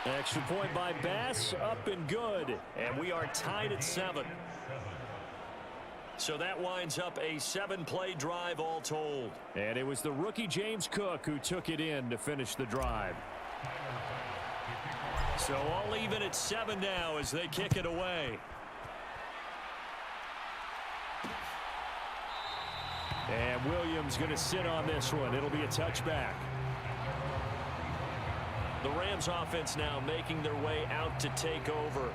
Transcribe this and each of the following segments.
Extra point by Bass, up and good. And we are tied at 7. So that winds up a 7-play drive all told. And it was the rookie James Cook who took it in to finish the drive. So all even at 7 now as they kick it away. And Williams going to sit on this one. It'll be a touchback. The Rams offense now making their way out to take over.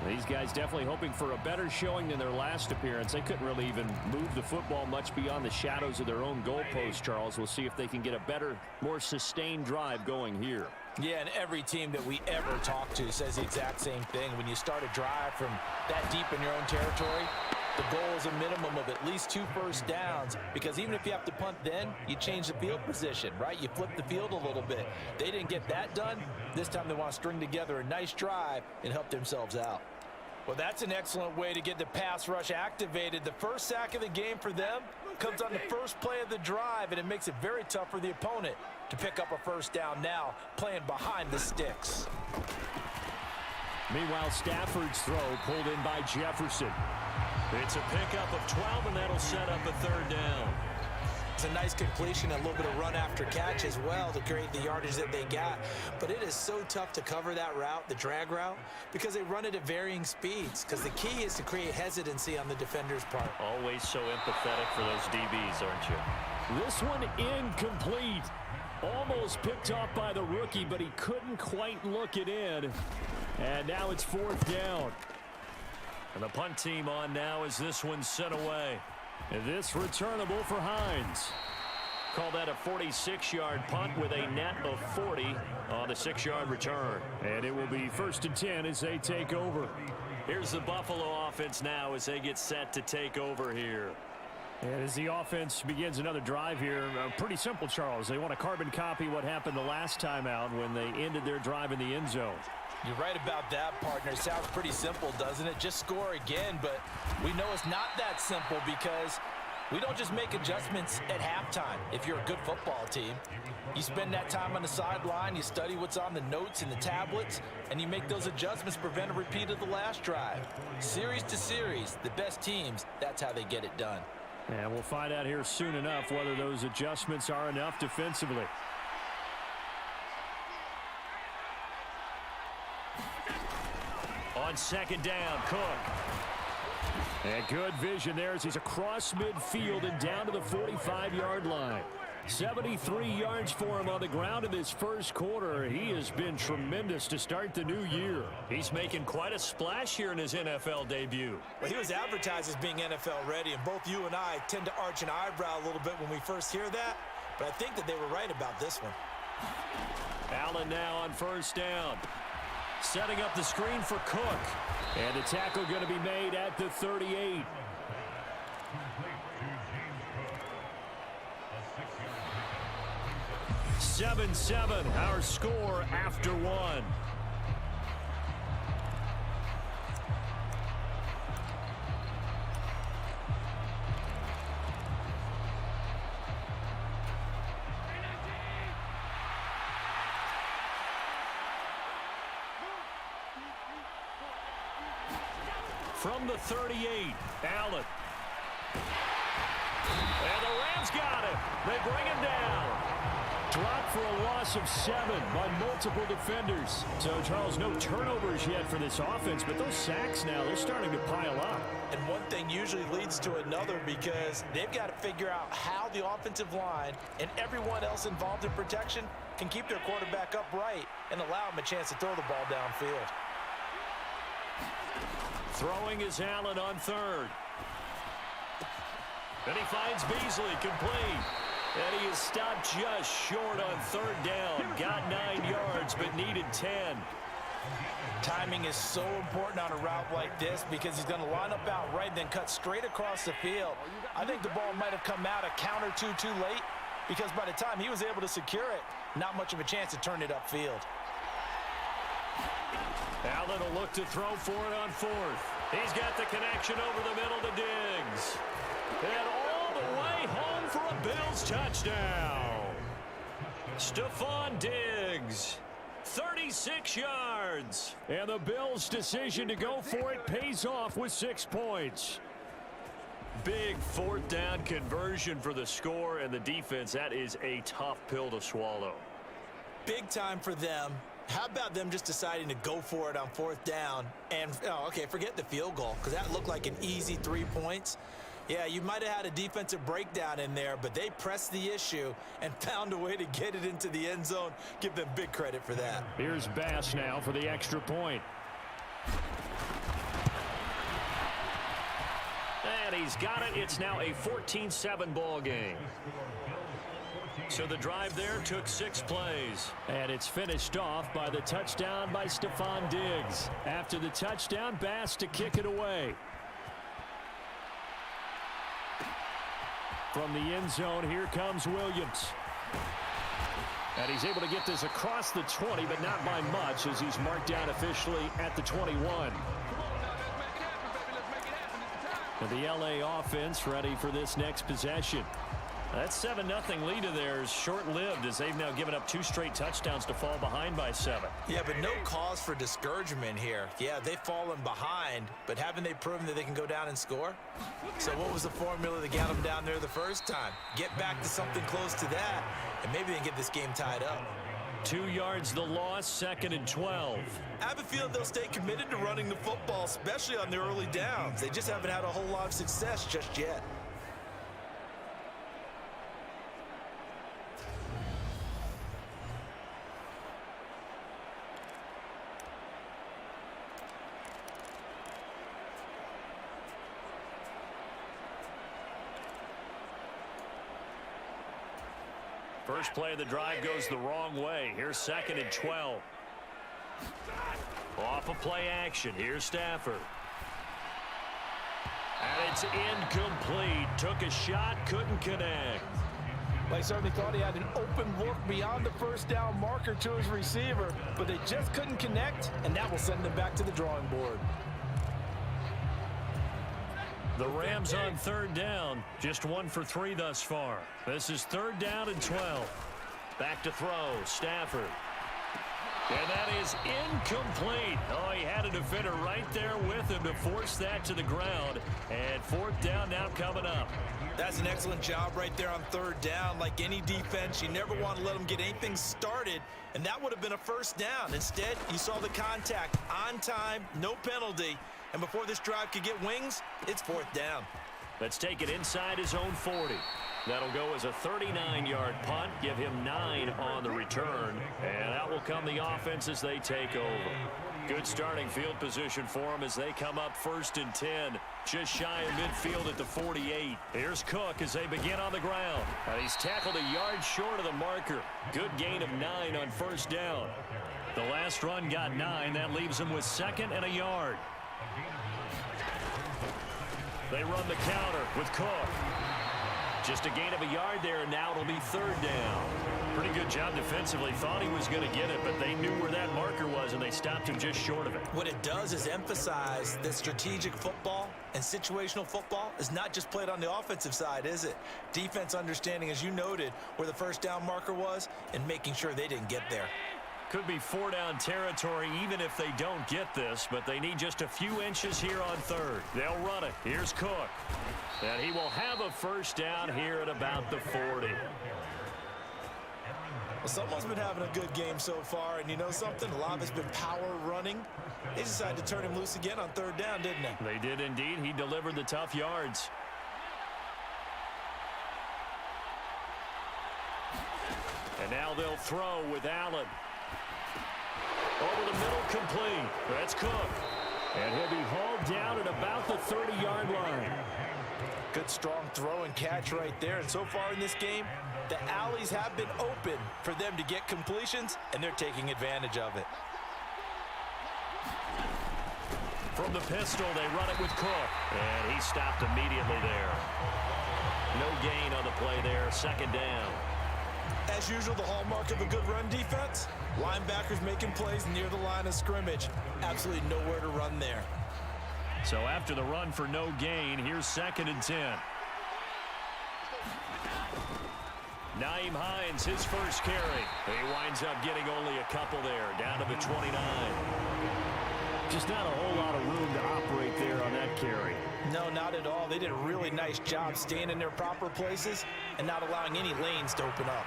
These guys definitely hoping for a better showing than their last appearance. They couldn't really even move the football much beyond the shadows of their own goalpost, Charles. We'll see if they can get a better, more sustained drive going here. Yeah, and every team that we ever talk to says the exact same thing. When you start a drive from that deep in your own territory, the goal is a minimum of at least 2 first downs, because even if you have to punt then, you change the field position, right? You flip the field a little bit. They didn't get that done. This time they want to string together a nice drive and help themselves out. Well, that's an excellent way to get the pass rush activated. The first sack of the game for them comes on the first play of the drive, and it makes it very tough for the opponent to pick up a first down now, playing behind the sticks. Meanwhile, Stafford's throw pulled in by Jefferson. It's a pickup of 12, and that'll set up a 3rd down. It's a nice completion, a little bit of run after catch as well to create the yardage that they got. But it is so tough to cover that route, the drag route, because they run it at varying speeds. Because the key is to create hesitancy on the defender's part. Always so empathetic for those DBs, aren't you? This one incomplete. Almost picked off by the rookie, but he couldn't quite look it in. And now it's 4th down. And the punt team on now as this one's sent away. And this returnable for Hines. Call that a 46-yard punt with a net of 40 on the 6-yard return. And it will be 1st and 10 as they take over. Here's the Buffalo offense now as they get set to take over here. And as the offense begins another drive here, pretty simple, Charles. They want to carbon copy what happened the last time out when they ended their drive in the end zone. You're right about that, partner. It sounds pretty simple, doesn't it? Just score again, but we know it's not that simple because we don't just make adjustments at halftime. If you're a good football team, you spend that time on the sideline, you study what's on the notes and the tablets, and you make those adjustments to prevent a repeat of the last drive. Series to series, the best teams, that's how they get it done. And we'll find out here soon enough whether those adjustments are enough defensively. On 2nd down, Cook. And good vision there as he's across midfield and down to the 45-yard line. 73 yards for him on the ground in this first quarter. He has been tremendous to start the new year. He's making quite a splash here in his NFL debut. Well, he was advertised as being NFL ready, and both you and I tend to arch an eyebrow a little bit when we first hear that, but I think that they were right about this one. Allen now on 1st down. Setting up the screen for Cook. And the tackle going to be made at the 38. (7-7) our score after 1. From the 38, Allen. And the Rams got him. They bring him down. Dropped for a loss of 7 by multiple defenders. So, Charles, no turnovers yet for this offense, but those sacks now, they're starting to pile up. And one thing usually leads to another because they've got to figure out how the offensive line and everyone else involved in protection can keep their quarterback upright and allow him a chance to throw the ball downfield. Throwing is Allen on 3rd. And he finds Beasley complete. And he is stopped just short on 3rd down. Got 9 yards, but needed 10. Timing is so important on a route like this because he's going to line up out right and then cut straight across the field. I think the ball might have come out a count or two too late because by the time he was able to secure it, not much of a chance to turn it upfield. Allen will look to throw for it on 4th. He's got the connection over the middle to Diggs. And all the way home for a Bills touchdown. Stephon Diggs. 36 yards. And the Bills' decision to go for it pays off with 6 points. Big fourth down conversion for the score, and the defense, that is a tough pill to swallow. Big time for them. How about them just deciding to go for it on fourth down? And, okay, forget the field goal, because that looked like an easy 3 points. Yeah, you might have had a defensive breakdown in there, but they pressed the issue and found a way to get it into the end zone. Give them big credit for that. Here's Bass now for the extra point. And he's got it. It's now a 14-7 ball game. So the drive there took 6 plays. And it's finished off by the touchdown by Stephon Diggs. After the touchdown, Bass to kick it away. From the end zone, here comes Williams. And he's able to get this across the 20, but not by much, as he's marked down officially at the 21. And the LA offense ready for this next possession. That 7-0 lead of theirs short-lived, as they've now given up 2 straight touchdowns to fall behind by 7. Yeah, but no cause for discouragement here. Yeah, they've fallen behind, but haven't they proven that they can go down and score? So what was the formula that got them down there the first time? Get back to something close to that, and maybe they can get this game tied up. 2 yards the loss, 2nd and 12. I have a feeling they'll stay committed to running the football, especially on their early downs. They just haven't had a whole lot of success just yet. First play of the drive goes the wrong way. Here's 2nd and 12. Off of play action. Here's Stafford. And it's incomplete. Took a shot, couldn't connect. They certainly thought he had an open look beyond the first down marker to his receiver, but they just couldn't connect, and that will send them back to the drawing board. The Rams on 3rd down, just 1 for 3 thus far. This is 3rd down and 12. Back to throw, Stafford. And that is incomplete. Oh, he had a defender right there with him to force that to the ground. And 4th down now coming up. That's an excellent job right there on 3rd down. Like any defense, you never want to let them get anything started, and that would have been a 1st down. Instead, you saw the contact on time, no penalty. And before this drive could get wings, it's 4th down. Let's take it inside his own 40. That'll go as a 39-yard punt. Give him 9 on the return. And out will come the offense as they take over. Good starting field position for them as they come up 1st and 10. Just shy of midfield at the 48. Here's Cook as they begin on the ground. And he's tackled a yard short of the marker. Good gain of 9 on 1st down. The last run got 9. That leaves him with 2nd and a yard. They run the counter with Cook. Just a gain of a yard there, and now it'll be 3rd down. Pretty good job defensively. Thought he was going to get it, but they knew where that marker was, and they stopped him just short of it. What it does is emphasize that strategic football and situational football is not just played on the offensive side, is it? Defense understanding, as you noted, where the 1st down marker was and making sure they didn't get there. Could be 4-down territory even if they don't get this, but they need just a few inches here on 3rd. They'll run it. Here's Cook. And he will have a 1st down here at about the 40. Well, someone's been having a good game so far, and you know something? A lot of it's been power running. They decided to turn him loose again on 3rd down, didn't they? They did indeed. He delivered the tough yards. And now they'll throw with Allen. Over the middle, complete. That's Cook. And he'll be hauled down at about the 30-yard line. Good strong throw and catch right there. And so far in this game, the alleys have been open for them to get completions, and they're taking advantage of it. From the pistol, they run it with Cook. And he stopped immediately there. No gain on the play there. 2nd down. As usual, the hallmark of a good run defense, linebackers making plays near the line of scrimmage. Absolutely nowhere to run there. So after the run for no gain, here's 2nd and 10. Naeem Hines, his first carry. He winds up getting only a couple there, down to the 29. Just not a whole lot of room to operate there on that carry. No, not at all. They did a really nice job staying in their proper places and not allowing any lanes to open up.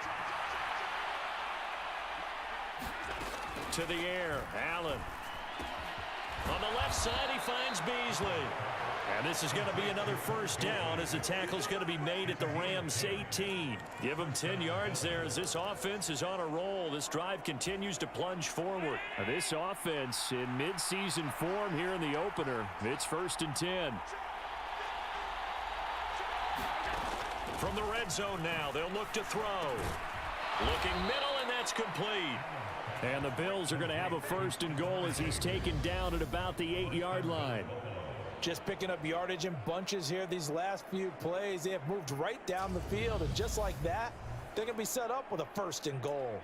To the air, Allen. On the left side, he finds Beasley. And this is going to be another first down as the tackle's going to be made at the Rams 18. Give them 10 yards there as this offense is on a roll. This drive continues to plunge forward. This offense in midseason form here in the opener. It's 1st and 10. From the red zone now, they'll look to throw. Looking middle, and that's complete. And the Bills are going to have a 1st and goal as he's taken down at about the 8-yard line. Just picking up yardage in bunches here these last few plays. They have moved right down the field, and just like that, they're going to be set up with a 1st and goal.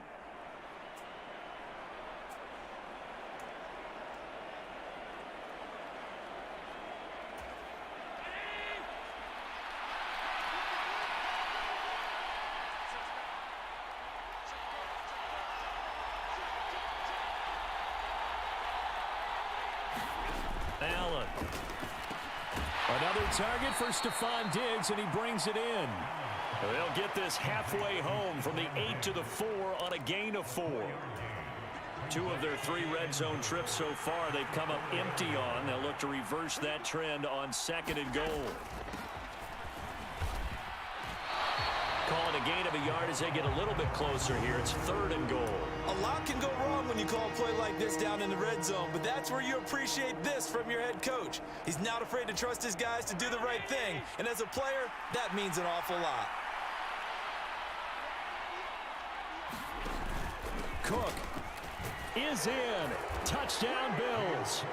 Allen. Another target for Stephon Diggs, and he brings it in. They'll get this halfway home from the 8 to the 4 on a gain of 4. 2 of their 3 red zone trips so far they've come up empty on. They'll look to reverse that trend on 2nd and goal. Calling a gain of a yard as they get a little bit closer here. It's 3rd and goal. A lot can go wrong when you call a play like this down in the red zone, but that's where you appreciate this from your head coach. He's not afraid to trust his guys to do the right thing, and as a player, that means an awful lot. Cook is in. Touchdown, Bills.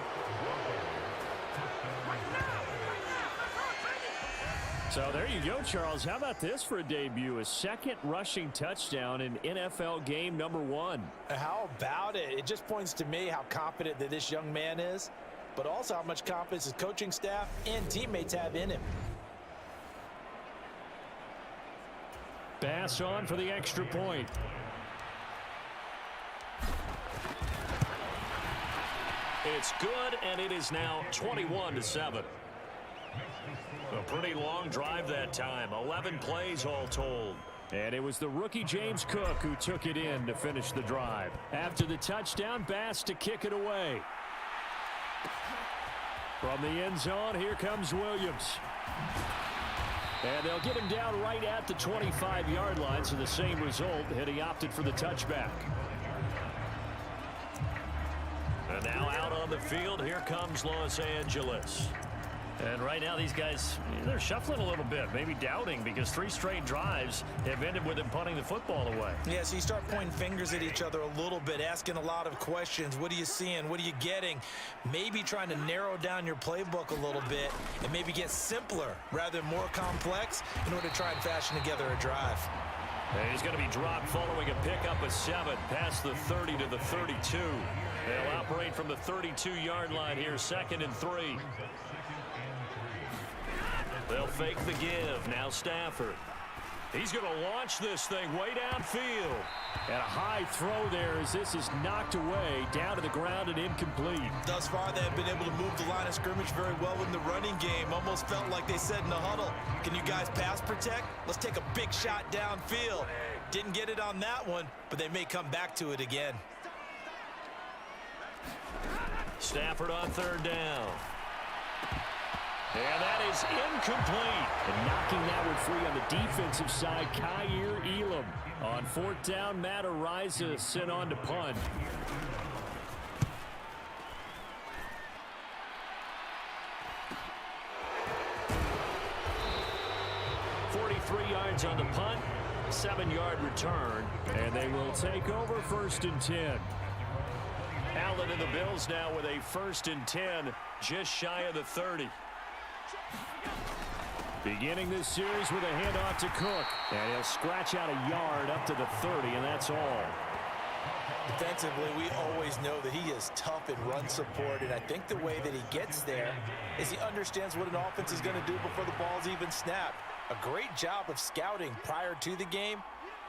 So there you go, Charles. How about this for a debut? A 2nd rushing touchdown in NFL game number 1. How about it? It just points to me how confident that this young man is, but also how much confidence his coaching staff and teammates have in him. Bass on for the extra point. It's good, and it is now 21-7. A pretty long drive that time. 11 plays all told. And it was the rookie James Cook who took it in to finish the drive. After the touchdown, Bass to kick it away. From the end zone, here comes Williams. And they'll get him down right at the 25-yard line, so the same result, and he opted for the touchback. And now out on the field, here comes Los Angeles. And right now these guys, they're shuffling a little bit, maybe doubting, because 3 straight drives have ended with them punting the football away. Yeah, so you start pointing fingers at each other a little bit, asking a lot of questions. What are you seeing? What are you getting? Maybe trying to narrow down your playbook a little bit and maybe get simpler rather than more complex in order to try and fashion together a drive. And he's going to be dropped following a pickup of 7 past the 30 to the 32. They'll operate from the 32-yard line here, 2nd and 3. They'll fake the give. Now Stafford. He's going to launch this thing way downfield. And a high throw there as this is knocked away, down to the ground and incomplete. Thus far, they have been able to move the line of scrimmage very well in the running game. Almost felt like they said in the huddle, can you guys pass protect? Let's take a big shot downfield. Didn't get it on that one, but they may come back to it again. Stafford on 3rd down. And that is incomplete. And knocking that one free on the defensive side, Kaiir Elam. On 4th down, Matt Araiza sent on to punt. 43 yards on the punt, 7-yard return, and they will take over 1st and 10. Allen and the Bills now with a 1st and 10, just shy of the 30. Beginning this series with a handoff to Cook. And he'll scratch out a yard up to the 30, and that's all. Defensively, we always know that he is tough in run support, and I think the way that he gets there is he understands what an offense is going to do before the ball's even snapped. A great job of scouting prior to the game,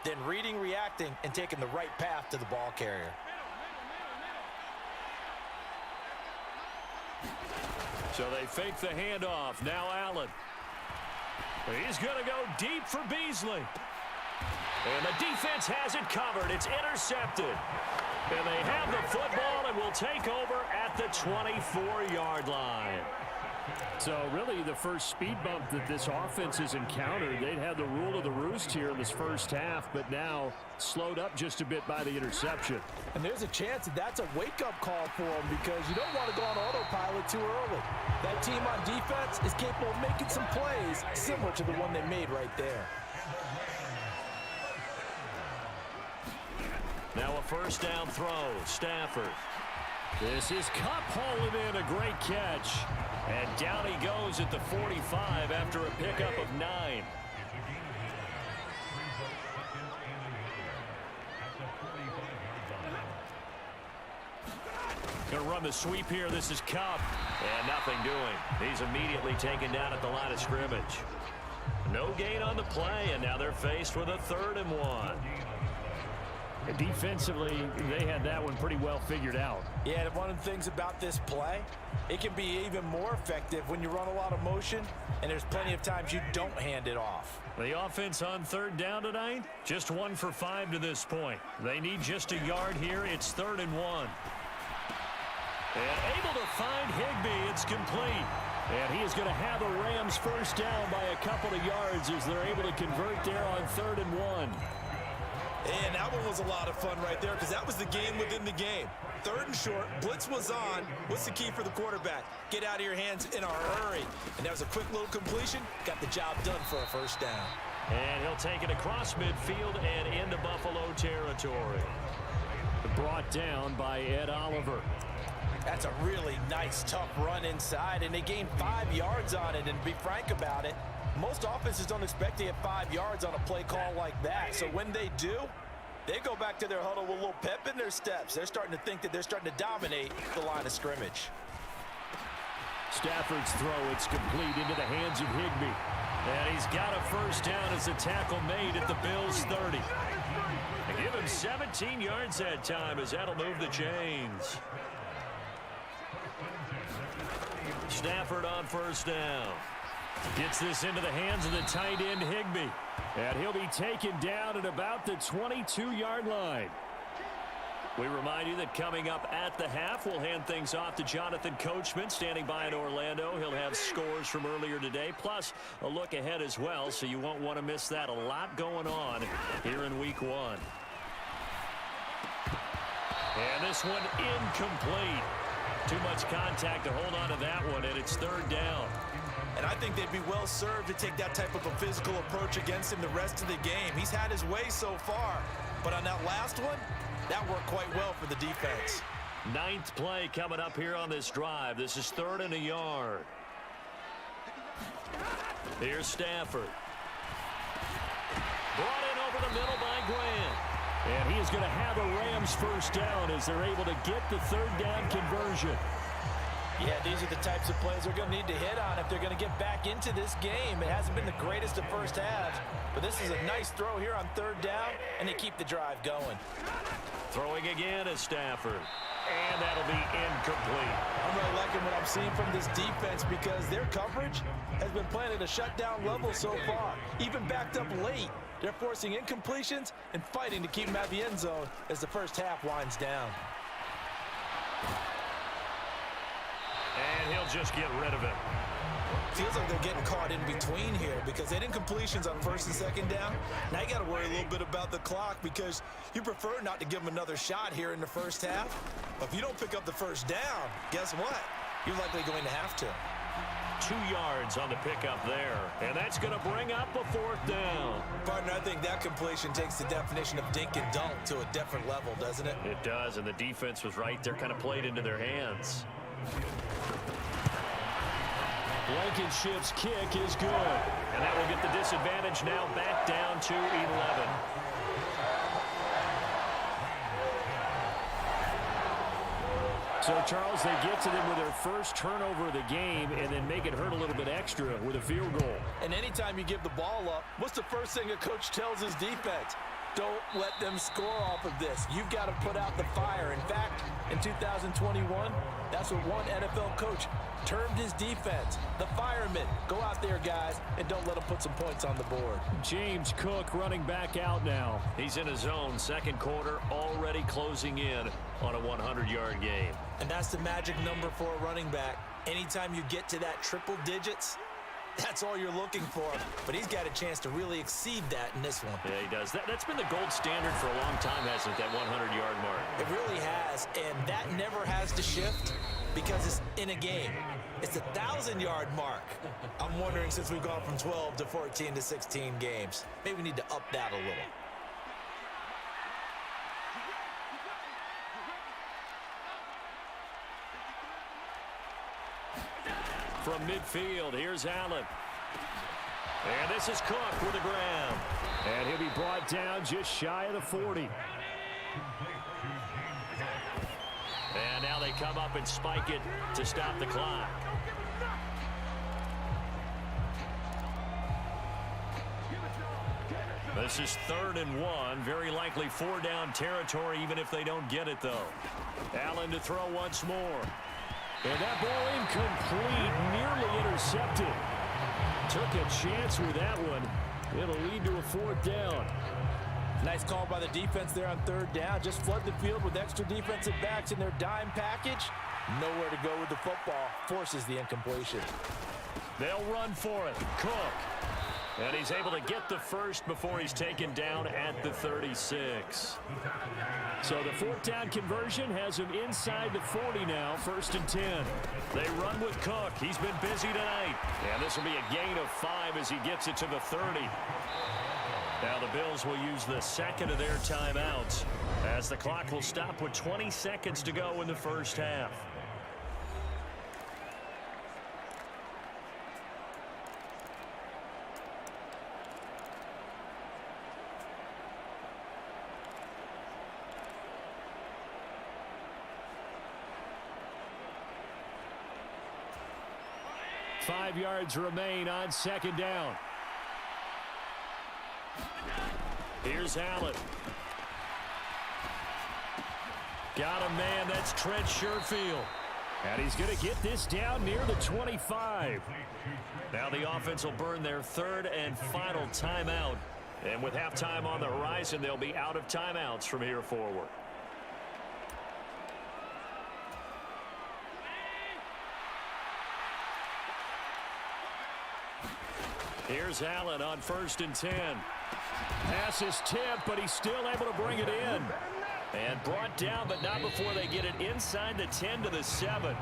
then reading, reacting, and taking the right path to the ball carrier. So they fake the handoff. Now Allen. He's going to go deep for Beasley. And the defense has it covered. It's intercepted. And they have the football and will take over at the 24-yard line. So really the first speed bump that this offense has encountered, they'd had the rule of the roost here in this first half, but now slowed up just a bit by the interception. And there's a chance that that's a wake-up call for them because you don't want to go on autopilot too early. That team on defense is capable of making some plays similar to the one they made right there. Now a first down throw. Stafford. This is Kupp hauling in a great catch. And down he goes at the 45 after a pickup of 9. Going to run the sweep here. This is Kupp. And nothing doing. He's immediately taken down at the line of scrimmage. No gain on the play, and now they're faced with a 3rd and 1. Defensively, they had that one pretty well figured out. Yeah, and one of the things about this play, it can be even more effective when you run a lot of motion, and there's plenty of times you don't hand it off. The offense on 3rd down tonight, just 1 for 5 to this point. They need just a yard here. It's 3rd and 1. And able to find Higbee. It's complete. And he is going to have the Rams first down by a couple of yards as they're able to convert there on 3rd and 1. And that one was a lot of fun right there because that was the game within the game. 3rd and short, blitz was on. What's the key for the quarterback? Get out of your hands in a hurry. And that was a quick little completion. Got the job done for a first down. And he'll take it across midfield and into Buffalo territory. Brought down by Ed Oliver. That's a really nice, tough run inside, and they gained 5 yards on it. And to be frank about it, most offenses don't expect to get 5 yards on a play call like that. So when they do, they go back to their huddle with a little pep in their steps. They're starting to think that they're starting to dominate the line of scrimmage. Stafford's throw, it's complete into the hands of Higbee. And he's got a first down as the tackle made at the Bills' 30. They give him 17 yards that time as that'll move the chains. Stafford on first down. Gets this into the hands of the tight end Higbee. And he'll be taken down at about the 22-yard line. We remind you that coming up at the half, we'll hand things off to Jonathan Coachman standing by in Orlando. He'll have scores from earlier today, plus a look ahead as well, so you won't want to miss that. A lot going on here in Week 1. And this one incomplete. Too much contact to hold on to that one, and it's 3rd down. And I think they'd be well served to take that type of a physical approach against him the rest of the game. He's had his way so far, but on that last one, that worked quite well for the defense. 9th play coming up here on this drive. This is 3rd and a yard. Here's Stafford. Brought in over the middle by Grant. And he is going to have a Rams first down as they're able to get the 3rd down conversion. Yeah, these are the types of plays they're going to need to hit on if they're going to get back into this game. It hasn't been the greatest of first halves, but this is a nice throw here on 3rd down, and they keep the drive going. Throwing again is Stafford. And that'll be incomplete. I'm really liking what I'm seeing from this defense because their coverage has been playing at a shutdown level so far. Even backed up late, they're forcing incompletions and fighting to keep them at the end zone as the first half winds down. And he'll just get rid of it. Feels like they're getting caught in between here because they didn't incompletions on 1st and 2nd down. Now you got to worry a little bit about the clock because you prefer not to give them another shot here in the first half. But if you don't pick up the first down, guess what? You're likely going to have to. 2 yards on the pickup there. And that's going to bring up a 4th down. Partner, I think that completion takes the definition of dink and dunk to a different level, doesn't it? It does, and the defense was right there, kind of played into their hands. Blankenship's kick is good. And that will get the disadvantage now back down to 11. So, Charles, they get to them with their first turnover of the game and then make it hurt a little bit extra with a field goal. And anytime you give the ball up, what's the first thing a coach tells his defense? Don't let them score off of this. You've got to put out the fire. In fact, in 2021, that's what one NFL coach termed his defense, the firemen. Go out there, guys, and don't let them put some points on the board. James Cook running back out now. He's in his own second quarter, already closing in on a 100-yard game. And that's the magic number for a running back. Anytime you get to that triple digits, that's all you're looking for. But he's got a chance to really exceed that in this one. Yeah, he does. That's been the gold standard for a long time, hasn't it, that 100-yard mark? It really has, and that never has to shift because it's in a game. It's a 1,000-yard mark. I'm wondering, since we've gone from 12 to 14 to 16 games, maybe we need to up that a little. From midfield, here's Allen. And this is Cook with the ground. And he'll be brought down just shy of the 40. And now they come up and spike it to stop the clock. This is 3rd and 1. Very likely 4-down territory, even if they don't get it, though. Allen to throw once more. And that ball incomplete, nearly intercepted. Took a chance with that one. It'll lead to a 4th down. Nice call by the defense there on 3rd down. Just flood the field with extra defensive backs in their dime package. Nowhere to go with the football. Forces the incompletion. They'll run for it. Cook. And he's able to get the first before he's taken down at the 36. So the 4th down conversion has him inside the 40 now, 1st and 10. They run with Cook. He's been busy tonight. And this will be a gain of 5 as he gets it to the 30. Now the Bills will use the second of their timeouts as the clock will stop with 20 seconds to go in the first half. Five yards remain on 2nd down. Here's Allen. Got a man. That's Trent Sherfield. And he's going to get this down near the 25. Now the offense will burn their 3rd and final timeout. And with halftime on the horizon, they'll be out of timeouts from here forward. Here's Allen on 1st and 10. Pass is tipped, but he's still able to bring it in. And brought down, but not before they get it inside the 10 to the 7.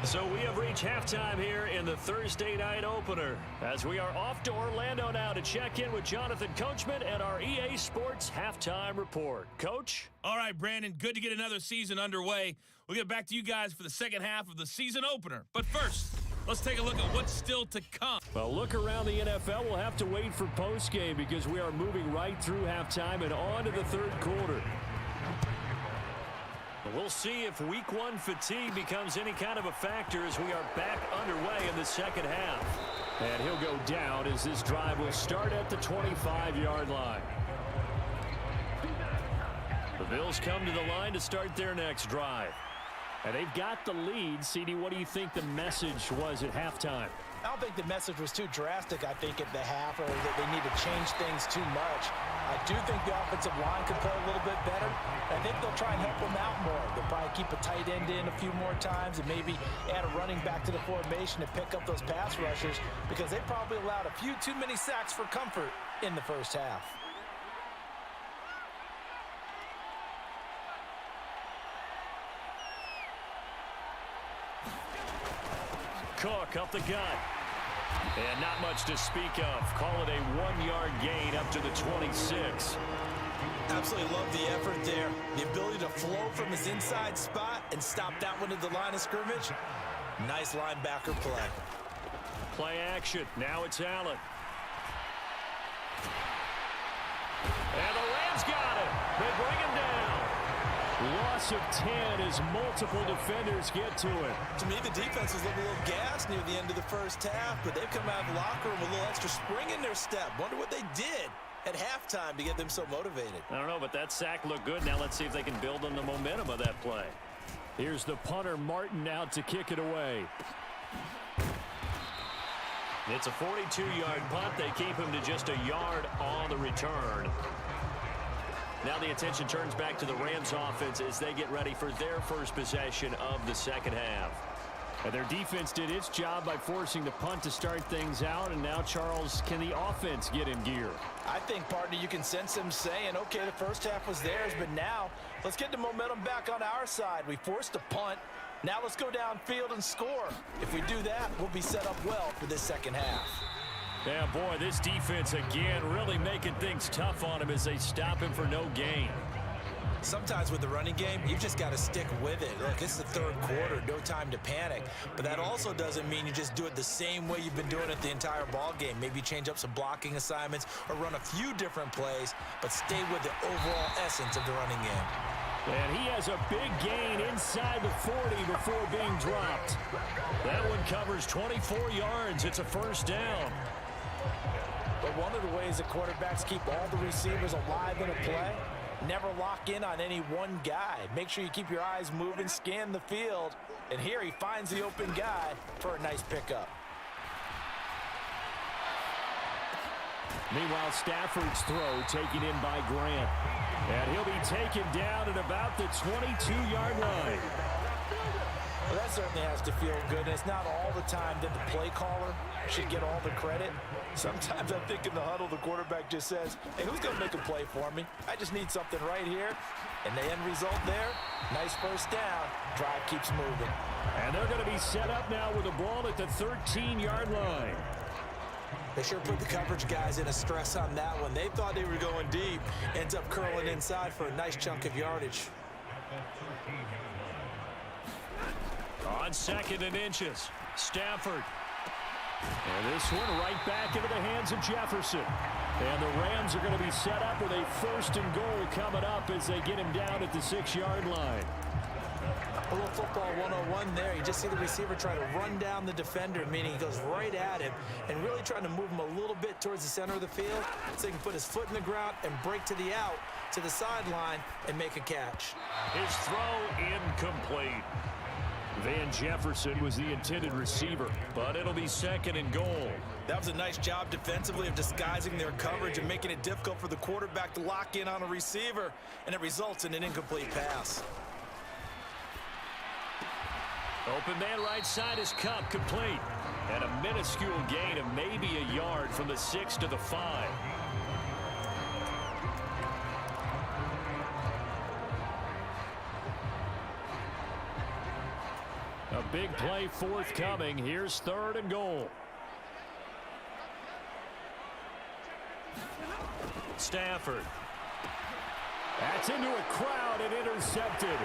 So we have reached halftime here in the Thursday night opener as we are off to Orlando now to check in with Jonathan Coachman and our EA Sports halftime report. Coach? All right, Brandon, good to get another season underway. We'll get back to you guys for the second half of the season opener. But first, let's take a look at what's still to come. Well, look around the NFL. We'll have to wait for postgame because we are moving right through halftime and on to the 3rd quarter. We'll see if week 1 fatigue becomes any kind of a factor as we are back underway in the second half. And he'll go down as this drive will start at the 25-yard line. The Bills come to the line to start their next drive. And they've got the lead. CD, what do you think the message was at halftime? I don't think the message was too drastic, I think, at the half, or that they need to change things too much. I do think the offensive line could play a little bit better. I think they'll try and help them out more. They'll probably keep a tight end in a few more times and maybe add a running back to the formation to pick up those pass rushers because they probably allowed a few too many sacks for comfort in the first half. Cook up the gut. And not much to speak of. Call it a 1-yard gain up to the 26. Absolutely love the effort there. The ability to flow from his inside spot and stop that one at the line of scrimmage. Nice linebacker play. Play action. Now it's Allen. And the Rams got it. They bring him down. Loss of 10 as multiple defenders get to it. To me, the defense was looking a little gassed near the end of the first half, but they've come out of the locker room with a little extra spring in their step. Wonder what they did. at halftime to get them so motivated? I don't know, but that sack looked good. Now let's see if they can build on the momentum of that play. Here's the punter, Martin, out to kick it away. It's a 42-yard punt. They keep him to just a yard on the return. Now the attention turns back to the Rams offense as they get ready for their first possession of the second half. And their defense did its job by forcing the punt to start things out. And now, Charles, can the offense get in gear? I think, partner, you can sense them saying, okay, the first half was theirs, but now let's get the momentum back on our side. We forced a punt. Now let's go downfield and score. If we do that, we'll be set up well for this second half. Yeah, boy, this defense again really making things tough on him as they stop him for no gain. Sometimes with the running game, you've just got to stick with it. Look, it's the third quarter, no time to panic. But that also doesn't mean you just do it the same way you've been doing it the entire ball game. Maybe change up some blocking assignments or run a few different plays, but stay with the overall essence of the running game. And he has a big gain inside the 40 before being dropped. That one covers 24 yards. It's a first down. But one of the ways the quarterbacks keep all the receivers alive in a play, never lock in on any one guy. Make sure you keep your eyes moving, scan the field. And here he finds the open guy for a nice pickup. Meanwhile, Stafford's throw taken in by Grant. And he'll be taken down at about the 22-yard line. Well, that certainly has to feel good. And it's not all the time that the play caller should get all the credit. Sometimes I think in the huddle, the quarterback just says, hey, who's going to make a play for me? I just need something right here. And the end result there, nice first down. Drive keeps moving. And they're going to be set up now with the ball at the 13-yard line. They sure put the coverage guys in a stress on that one. They thought they were going deep. Ends up curling inside for a nice chunk of yardage. On second and inches, Stafford. And this one right back into the hands of Jefferson. And the Rams are going to be set up with a first and goal coming up as they get him down at the 6-yard line. A little football 101 there. You just see the receiver try to run down the defender, meaning he goes right at him and really trying to move him a little bit towards the center of the field so he can put his foot in the ground and break to the out, to the sideline, and make a catch. His throw incomplete. Van Jefferson was the intended receiver, but it'll be second and goal. That was a nice job defensively of disguising their coverage and making it difficult for the quarterback to lock in on a receiver, and it results in an incomplete pass. Open man right side is Cup, complete. And a minuscule gain of maybe a yard from the 6 to the 5. A big play forthcoming. Here's third and goal. Stafford. That's into a crowd and intercepted.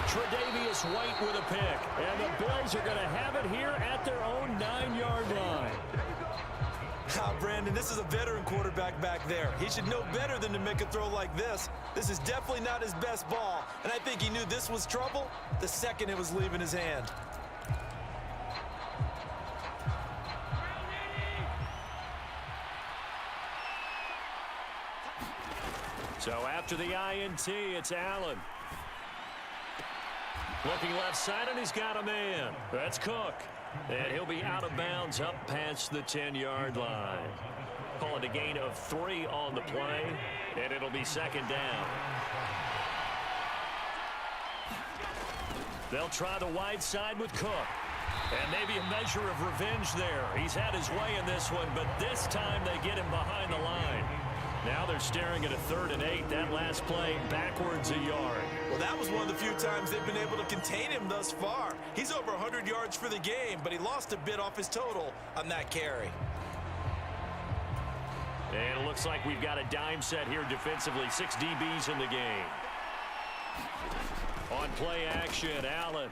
Tre'Davious White with a pick. And the Bills are going to have it here at their own 9-yard line. Brandon, this is a veteran quarterback back there. He should know better than to make a throw like this. This is definitely not his best ball, and I think he knew this was trouble the second it was leaving his hand. So after the INT, it's Allen. Looking left side, and he's got a man. That's Cook. And he'll be out of bounds up past the 10-yard line. Call it a gain of 3 on the play, and it'll be second down. They'll try the wide side with Cook. And maybe a measure of revenge there. He's had his way in this one, but this time they get him behind the line. Now they're staring at a 3rd and 8. That last play backwards a yard. Well, that was one of the few times they've been able to contain him thus far. He's over 100 yards for the game, but he lost a bit off his total on that carry. And it looks like we've got a dime set here defensively. 6 DBs in the game. On play action, Allen.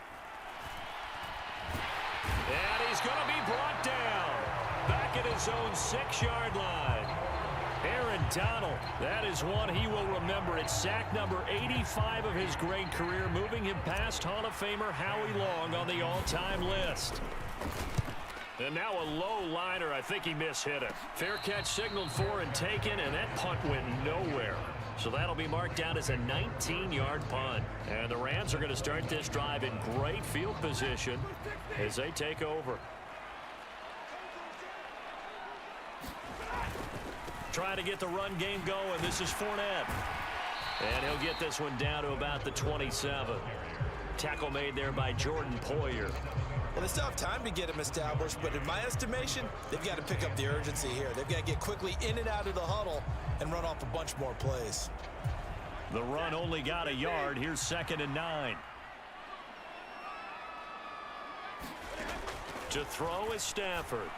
And he's going to be brought down. Back at his own 6-yard line. Aaron Donald, that is one he will remember. It's sack number 85 of his great career, moving him past Hall of Famer Howie Long on the all-time list. And now a low liner. I think he mishit it. Fair catch signaled for and taken, and that punt went nowhere. So that'll be marked down as a 19-yard punt. And the Rams are going to start this drive in great field position as they take over. Trying to get the run game going. This is Fournette. And he'll get this one down to about the 27. Tackle made there by Jordan Poyer. Well, they still have time to get him established, but in my estimation, they've got to pick up the urgency here. They've got to get quickly in and out of the huddle and run off a bunch more plays. The run only got a yard. Here's 2nd and 9. To throw is Stafford.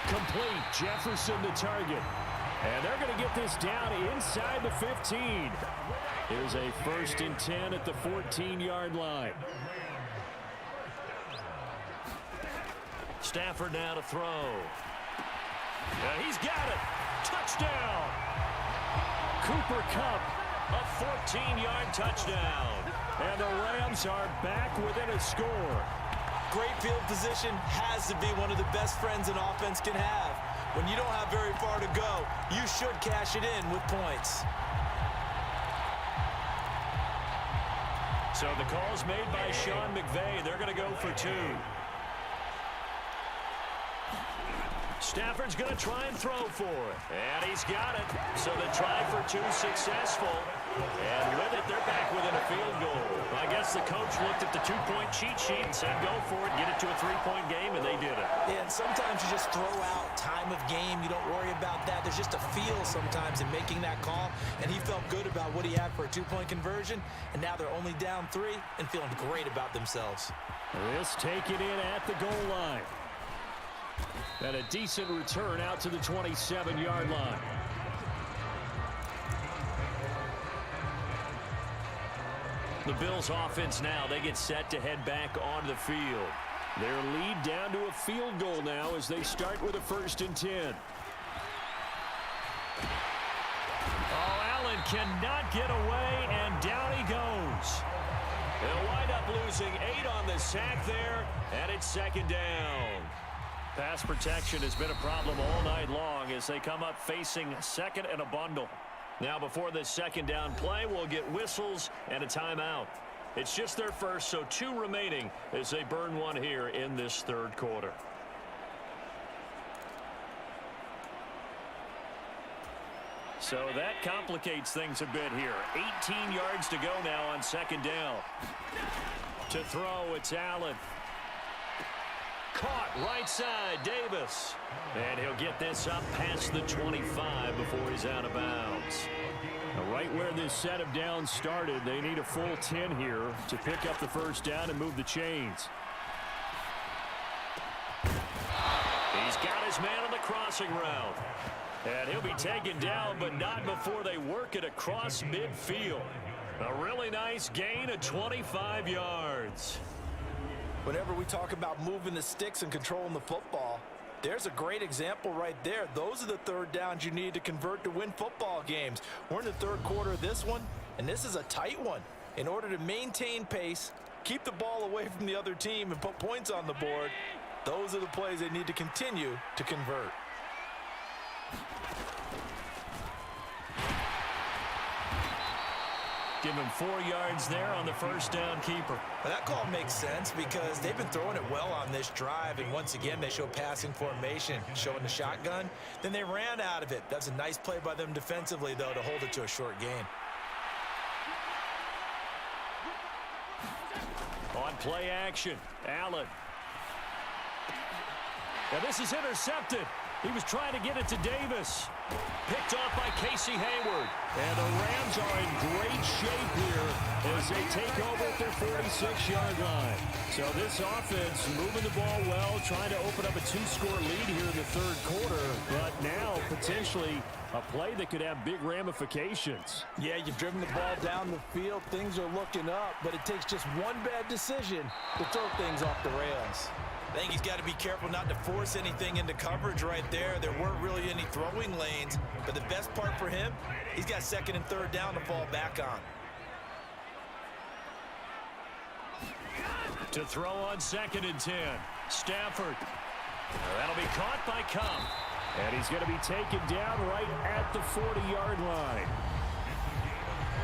Complete. Jefferson the target. And they're going to get this down inside the 15. Here's a 1st and 10 at the 14-yard line. Stafford now to throw. He's got it. Touchdown. Cooper Kupp, a 14-yard touchdown. And the Rams are back within a score. Great field position has to be one of the best friends an offense can have. When you don't have very far to go, you should cash it in with points. So the call's made by Sean McVay. They're going to go for 2. Stafford's going to try and throw for it. And he's got it. So the try for 2 successful. And with it, they're back within a field goal. I guess the coach looked at the 2-point cheat sheet and said, go for it, get it to a 3-point game, and they did it. Yeah, and sometimes you just throw out time of game. You don't worry about that. There's just a feel sometimes in making that call, and he felt good about what he had for a 2-point conversion, and now they're only down 3 and feeling great about themselves. This taken in at the goal line. And a decent return out to the 27-yard line. The Bills offense now, they get set to head back onto the field. Their lead down to a field goal now as they start with a 1st and 10. Oh, Allen cannot get away, and down he goes. They'll wind up losing 8 on the sack there, and it's 2nd down. Pass protection has been a problem all night long as they come up facing 2nd and a bundle. Now before this 2nd down play, we'll get whistles and a timeout. It's just their first, so 2 remaining as they burn 1 here in this 3rd quarter. So that complicates things a bit here. 18 yards to go now on 2nd down. To throw, it's Allen. Caught right side, Davis. And he'll get this up past the 25 before he's out of bounds. Now, right where this set of downs started, they need a full 10 here to pick up the 1st down and move the chains. He's got his man on the crossing route. And he'll be taken down, but not before they work it across midfield. A really nice gain of 25 yards. Whenever we talk about moving the sticks and controlling the football, there's a great example right there. Those are the 3rd downs you need to convert to win football games. We're in the 3rd quarter of this one, and this is a tight one. In order to maintain pace, keep the ball away from the other team, and put points on the board, those are the plays they need to continue to convert. Give him 4 yards there on the 1st down keeper. Now that call makes sense because they've been throwing it well on this drive, and once again they show passing formation, showing the shotgun. Then they ran out of it. That's a nice play by them defensively, though, to hold it to a short gain. On play action, Allen. Now this is intercepted. He was trying to get it to Davis. Picked off by Casey Hayward. And the Rams are in great shape here as they take over at their 46-yard line. So this offense moving the ball well, trying to open up a 2-score lead here in the 3rd quarter. But now potentially a play that could have big ramifications. Yeah, you've driven the ball down the field. Things are looking up, but it takes just one bad decision to throw things off the rails. I think he's got to be careful not to force anything into coverage right there. There weren't really any throwing lanes, but the best part for him, he's got 2nd and 3rd down to fall back on. To throw on 2nd and 10. Stafford That'll be caught by Cup. And he's going to be taken down right at the 40-yard line.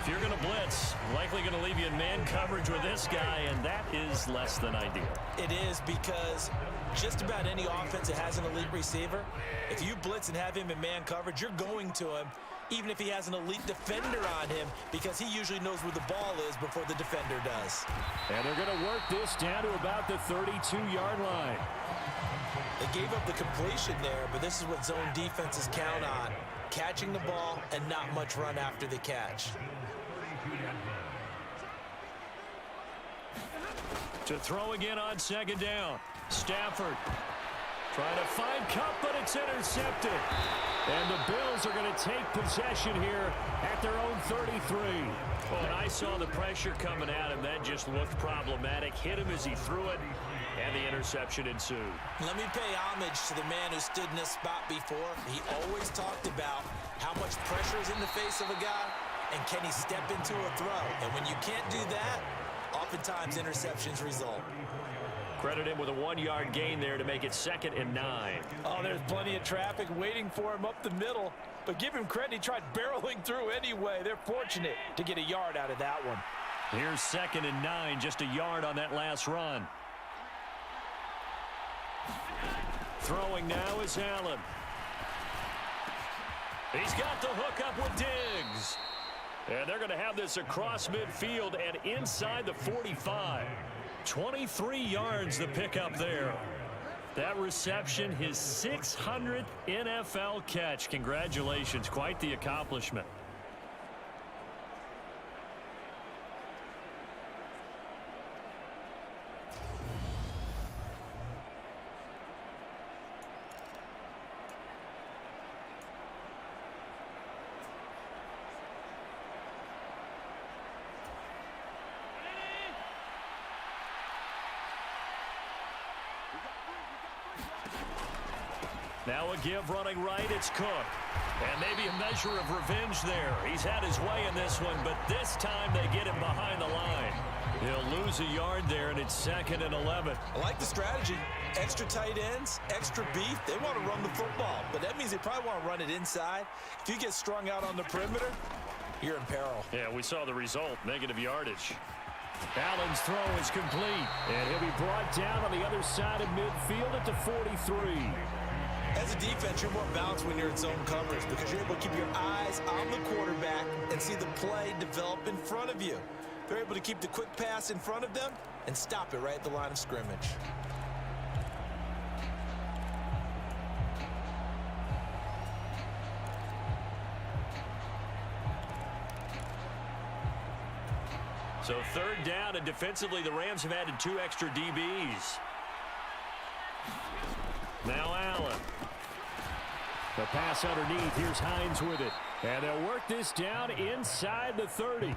If you're going to blitz, likely going to leave you in man coverage with this guy, and that is less than ideal. It is, because just about any offense that has an elite receiver, if you blitz and have him in man coverage, you're going to him, even if he has an elite defender on him, because he usually knows where the ball is before the defender does. And they're going to work this down to about the 32-yard line. They gave up the completion there, but this is what zone defenses count on: catching the ball and not much run after the catch. To throw again on second down. Stafford trying to find Cup, but it's intercepted. And the Bills are going to take possession here at their own 33. Well, and I saw the pressure coming at him. That just looked problematic. Hit him as he threw it, and the interception ensued. Let me pay homage to the man who stood in this spot before. He always talked about how much pressure is in the face of a guy, and can he step into a throw. And when you can't do that, oftentimes interceptions result. Credit him with a 1-yard gain there to make it 2nd and 9. Oh, there's plenty of traffic waiting for him up the middle. But give him credit, he tried barreling through anyway. They're fortunate to get a yard out of that one. Here's 2nd and 9, just a yard on that last run. Throwing now is Allen. He's got the hook up with Diggs. And they're going to have this across midfield and inside the 45. 23 yards the pickup there. That reception, his 600th NFL catch. Congratulations, quite the accomplishment. Now a give running right, it's Cook. And maybe a measure of revenge there. He's had his way in this one, but this time they get him behind the line. He'll lose a yard there, and it's 2nd and 11. I like the strategy. Extra tight ends, extra beef. They want to run the football, but that means they probably want to run it inside. If you get strung out on the perimeter, you're in peril. Yeah, we saw the result, negative yardage. Allen's throw is complete, and he'll be brought down on the other side of midfield at the 43. As a defense, you're more balanced when you're in zone coverage because you're able to keep your eyes on the quarterback and see the play develop in front of you. They're able to keep the quick pass in front of them and stop it right at the line of scrimmage. So 3rd down, and defensively the Rams have added 2 extra DBs. Now Allen. The pass underneath. Here's Hines with it. And they'll work this down inside the 30.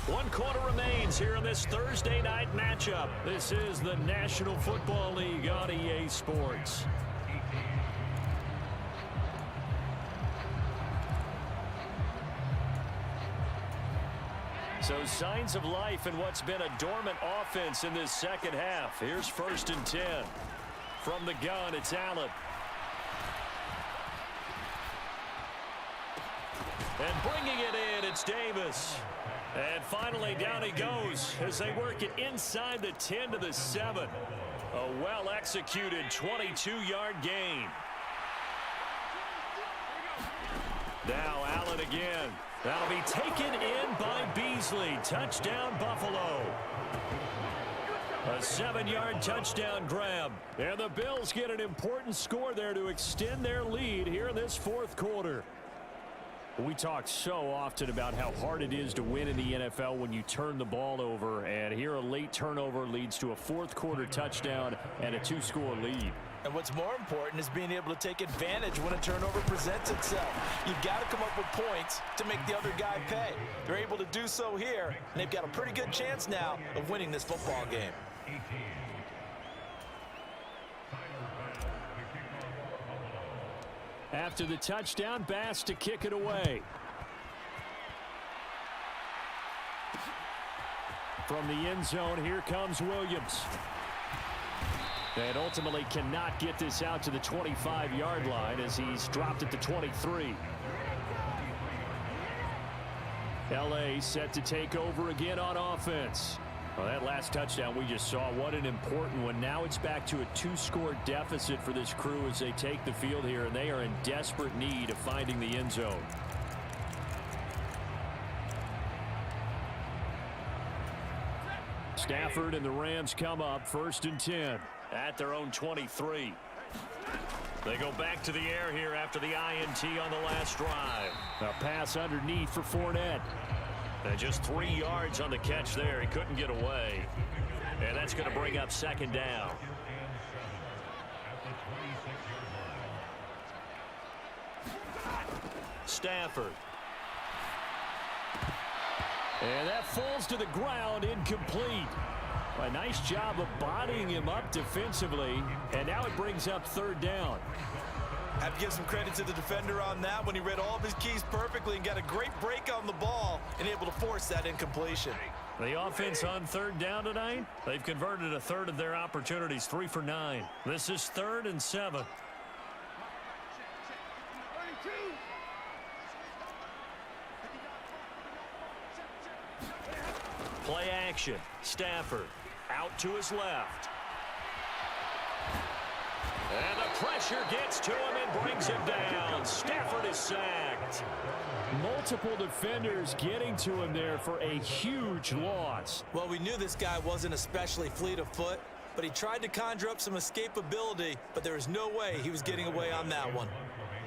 1 quarter remains here in this Thursday night matchup. This is the National Football League on EA Sports. So signs of life in what's been a dormant offense in this second half. Here's 1st and 10. From the gun, it's Allen. And bringing it in, it's Davis. And finally, down he goes as they work it inside the 10 to the 7. A well-executed 22-yard gain. Now Allen again. That'll be taken in by Beasley. Touchdown, Buffalo. A 7-yard touchdown grab. And the Bills get an important score there to extend their lead here in this 4th quarter. We talk so often about how hard it is to win in the NFL when you turn the ball over. And here a late turnover leads to a 4th quarter touchdown and a 2-score lead. And what's more important is being able to take advantage when a turnover presents itself. You've got to come up with points to make the other guy pay. They're able to do so here, and they've got a pretty good chance now of winning this football game. After the touchdown, Bass to kick it away. From the end zone, here comes Williams. And ultimately cannot get this out to the 25-yard line as he's dropped at the 23. LA set to take over again on offense. Well, that last touchdown we just saw, what an important one. Now it's back to a 2-score deficit for this crew as they take the field here, and they are in desperate need of finding the end zone. Stafford and the Rams come up 1st and 10 at their own 23. They go back to the air here after the INT on the last drive. A pass underneath for Fournette. And just 3 yards on the catch there. He couldn't get away. And that's going to bring up 2nd down. Stafford. And that falls to the ground, incomplete. A nice job of bodying him up defensively. And now it brings up 3rd down. Have to give some credit to the defender on that when he read all of his keys perfectly and got a great break on the ball and able to force that incompletion. The offense on 3rd down tonight, they've converted a third of their opportunities, 3 for 9. This is 3rd and 7. Play action. Stafford out to his left. And the pressure gets to him and brings him down. Stafford is sacked. Multiple defenders getting to him there for a huge loss. Well, we knew this guy wasn't especially fleet of foot, but he tried to conjure up some escapability, but there was no way he was getting away on that one.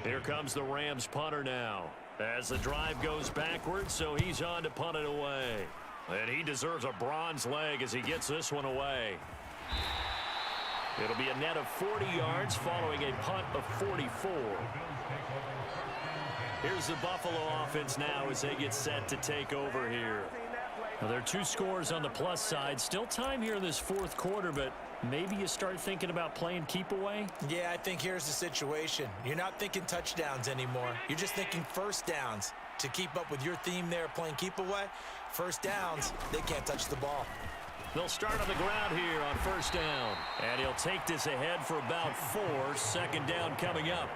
Here comes the Rams punter now as the drive goes backwards, so he's on to punt it away. And he deserves a bronze leg as he gets this one away. It'll be a net of 40 yards following a punt of 44. Here's the Buffalo offense now as they get set to take over here. Now, there are 2 scores on the plus side. Still time here in this 4th quarter, but maybe you start thinking about playing keep away? Yeah, I think here's the situation. You're not thinking touchdowns anymore. You're just thinking 1st downs. To keep up with your theme there, playing keep away, 1st downs, they can't touch the ball. They'll start on the ground here on 1st down. And he'll take this ahead for about 4. 2nd down coming up.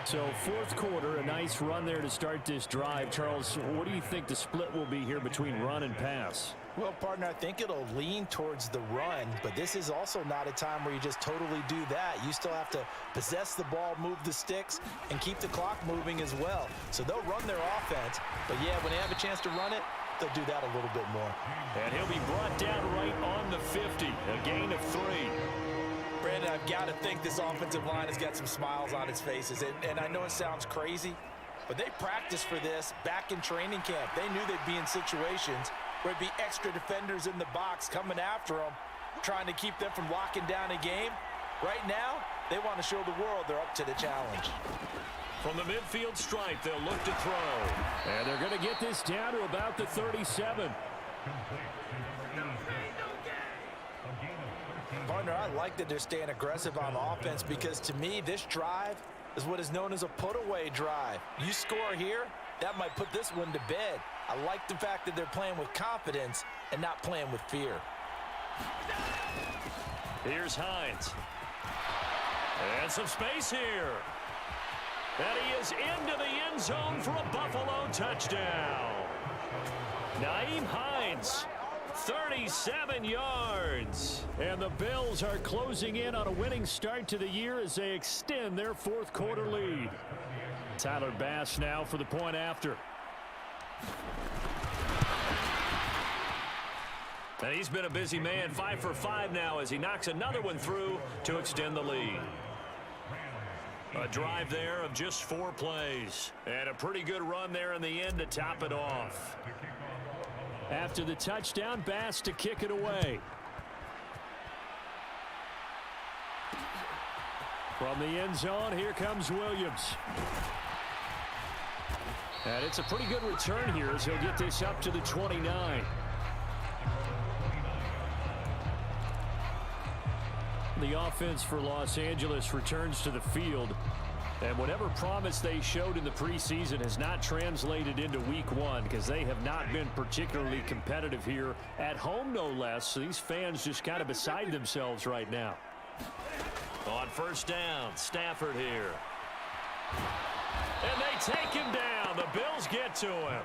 So 4th quarter, a nice run there to start this drive. Charles, what do you think the split will be here between run and pass? Well, partner, I think it'll lean towards the run, but this is also not a time where you just totally do that. You still have to possess the ball, move the sticks, and keep the clock moving as well. So they'll run their offense, but yeah, when they have a chance to run it, they'll do that a little bit more. And he'll be brought down right on the 50, a gain of 3. Brandon, I've got to think this offensive line has got some smiles on its faces, and I know it sounds crazy, but they practiced for this back in training camp. They knew they'd be in situations where it'd be extra defenders in the box coming after them, trying to keep them from locking down a game. Right now, they want to show the world they're up to the challenge. From the midfield stripe, they'll look to throw. And they're going to get this down to about the 37. Partner, I like that they're staying aggressive on offense because to me, this drive is what is known as a put-away drive. You score here, that might put this one to bed. I like the fact that they're playing with confidence and not playing with fear. Here's Hines. And some space here. And he is into the end zone for a Buffalo touchdown. Nyheim Hines, 37 yards. And the Bills are closing in on a winning start to the year as they extend their 4th quarter lead. Tyler Bass now for the point after. And he's been a busy man, 5 for 5 now as he knocks another one through to extend the lead. A drive there of just 4 plays. And a pretty good run there in the end to top it off. After the touchdown, Bass to kick it away. From the end zone, here comes Williams. And it's a pretty good return here as he'll get this up to the 29. The offense for Los Angeles returns to the field. And whatever promise they showed in the preseason has not translated into week 1 because they have not been particularly competitive here at home, no less. So these fans just kind of beside themselves right now. On first down, Stafford here. And they take him down. The Bills get to him.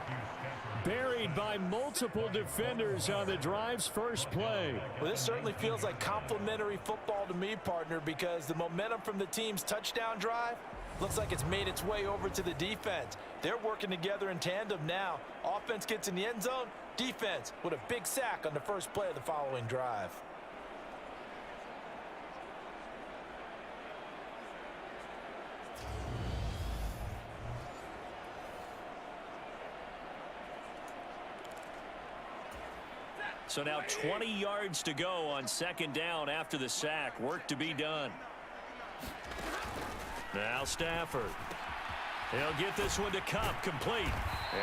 Buried by multiple defenders on the drive's first play. Well, this certainly feels like complimentary football to me, partner, because the momentum from the team's touchdown drive looks like it's made its way over to the defense. They're working together in tandem now. Offense gets in the end zone. Defense with a big sack on the first play of the following drive. So now 20 yards to go on second down after the sack. Work to be done. Now Stafford. He'll get this one to Cup, complete.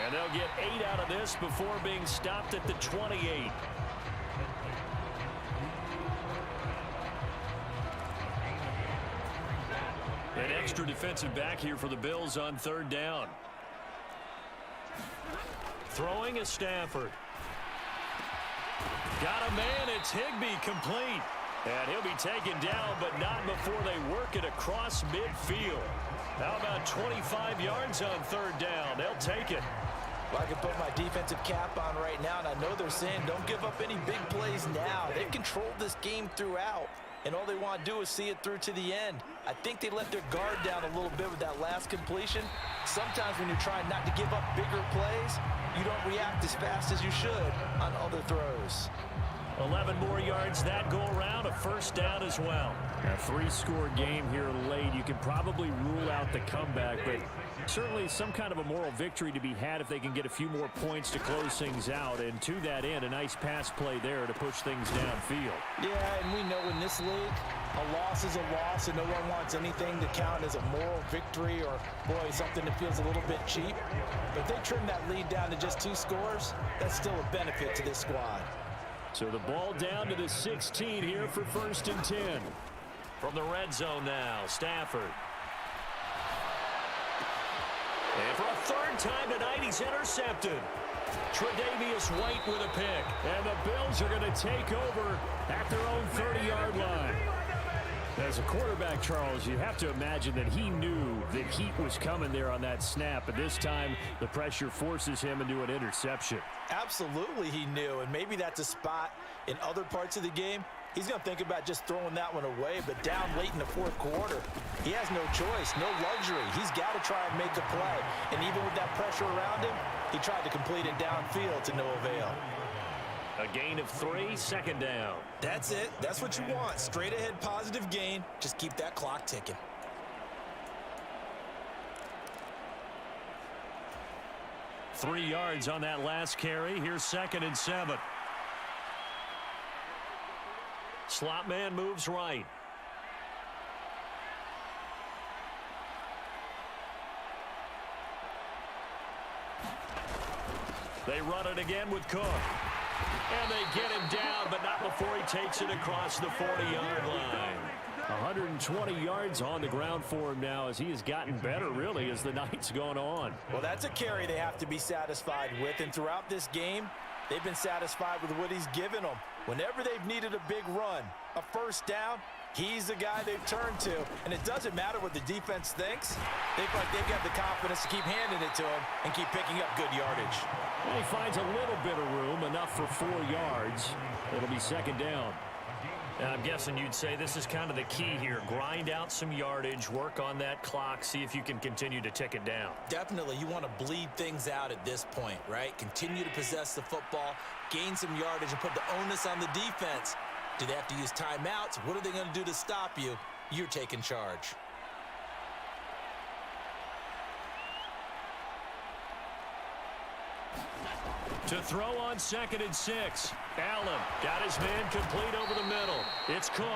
And they'll get 8 out of this before being stopped at the 28. An extra defensive back here for the Bills on third down. Throwing is Stafford. Got a man, it's Higbee, complete. And he'll be taken down, but not before they work it across midfield. How about 25 yards on third down? They'll take it. Well, I can put my defensive cap on right now, and I know they're saying don't give up any big plays now. They've controlled this game throughout, and all they want to do is see it through to the end. I think they let their guard down a little bit with that last completion. Sometimes when you're trying not to give up bigger plays, you don't react as fast as you should on other throws. 11 more yards that go around, a first down as well. A 3-score game here late. You can probably rule out the comeback, but certainly some kind of a moral victory to be had if they can get a few more points to close things out. And to that end, a nice pass play there to push things downfield. Yeah, and we know in this league, a loss is a loss, and no one wants anything to count as a moral victory or, boy, something that feels a little bit cheap. But if they trim that lead down to just 2 scores, that's still a benefit to this squad. So the ball down to the 16 here for 1st and 10. From the red zone now, Stafford. And for a third time tonight, he's intercepted. Tre'Davious White with a pick. And the Bills are going to take over at their own 30-yard line. As a quarterback, Charles, you have to imagine that he knew that heat was coming there on that snap. But this time, the pressure forces him into an interception. Absolutely he knew, and maybe that's a spot in other parts of the game. He's going to think about just throwing that one away, but down late in the 4th quarter, he has no choice, no luxury. He's got to try and make a play. And even with that pressure around him, he tried to complete it downfield to no avail. A gain of 3, second down. That's it. That's what you want. Straight ahead positive gain. Just keep that clock ticking. Three yards on that last carry. Here's 2nd and 7. Slot man moves right. They run it again with Cook. And they get him down, but not before he takes it across the 40-yard line. 120 yards on the ground for him now as he has gotten better, really, as the night's gone on. Well, that's a carry they have to be satisfied with, and throughout this game, they've been satisfied with what he's given them. Whenever they've needed a big run, a first down, he's the guy they've turned to. And it doesn't matter what the defense thinks. They feel like they've got the confidence to keep handing it to him and keep picking up good yardage. And he finds a little bit of room, enough for 4 yards. It'll be 2nd down. And I'm guessing you'd say this is kind of the key here. Grind out some yardage, work on that clock, see if you can continue to tick it down. Definitely, you want to bleed things out at this point, right? Continue to possess the football, gain some yardage, and put the onus on the defense. Do they have to use timeouts? What are they going to do to stop you? You're taking charge. To throw on 2nd and 6. Allen got his man complete over the middle. It's Cook.